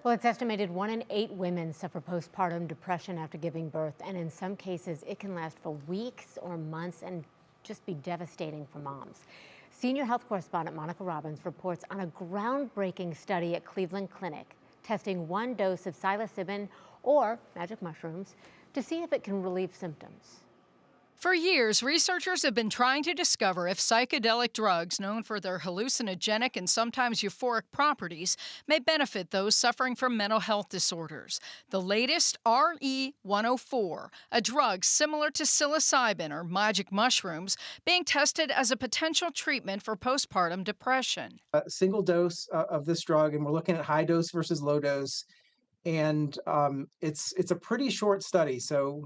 Well, it's estimated 1 in 8 women suffer postpartum depression after giving birth, and in some cases, it can last for weeks or months and just be devastating for moms. Senior health correspondent Monica Robbins reports on a groundbreaking study at Cleveland Clinic, testing 1 dose of psilocybin or magic mushrooms to see if it can relieve symptoms. For years, researchers have been trying to discover if psychedelic drugs, known for their hallucinogenic and sometimes euphoric properties, may benefit those suffering from mental health disorders. The latest, RE-104, a drug similar to psilocybin or magic mushrooms, being tested as a potential treatment for postpartum depression. A single dose of this drug, and we're looking at high dose versus low dose. And it's a pretty short study, so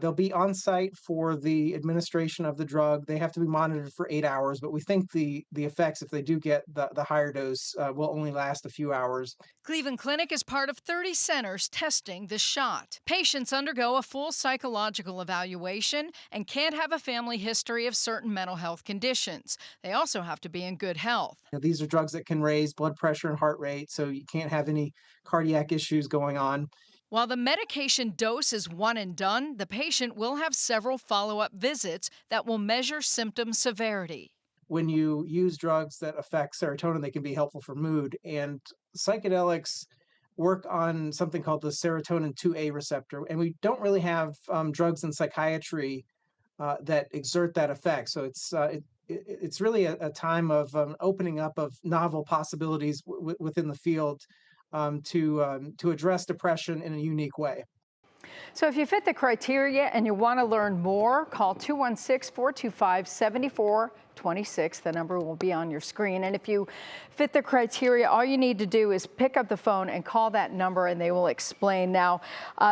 they'll be on site for the administration of the drug. They have to be monitored for 8 hours, but we think the effects, if they do get the higher dose, will only last a few hours. Cleveland Clinic is part of 30 centers testing the shot. Patients undergo a full psychological evaluation and can't have a family history of certain mental health conditions. They also have to be in good health. These are drugs that can raise blood pressure and heart rate, so you can't have any cardiac issues going on. While the medication dose is one and done, the patient will have several follow-up visits that will measure symptom severity. When you use drugs that affect serotonin, they can be helpful for mood. And psychedelics work on something called the serotonin 2A receptor. And we don't really have drugs in psychiatry that exert that effect. So it's really a time of opening up of novel possibilities within the field to address depression in a unique way. So if you fit the criteria and you want to learn more, call 216-425-7426. The number will be on your screen. And if you fit the criteria, all you need to do is pick up the phone and call that number and they will explain. Now,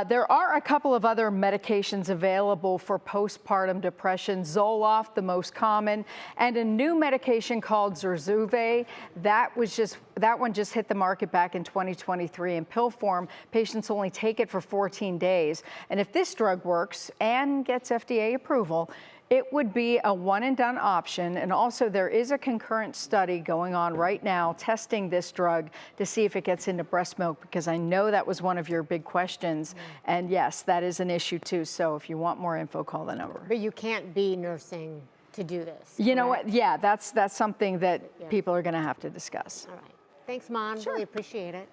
there are a couple of other medications available for postpartum depression. Zoloft, the most common, and a new medication called Zurzuvae. That one just hit the market back in 2023 in pill form. Patients only take it for 14 days. And if this drug works and gets FDA approval, it would be a one-and-done option, and also there is a concurrent study going on right now testing this drug to see if it gets into breast milk, because I know that was one of your big questions, and yes, that is an issue too, so if you want more info, call the number. But you can't be nursing to do this. You know what? Yeah, that's something that people are going to have to discuss. All right. Thanks, Mom. Sure. Really appreciate it.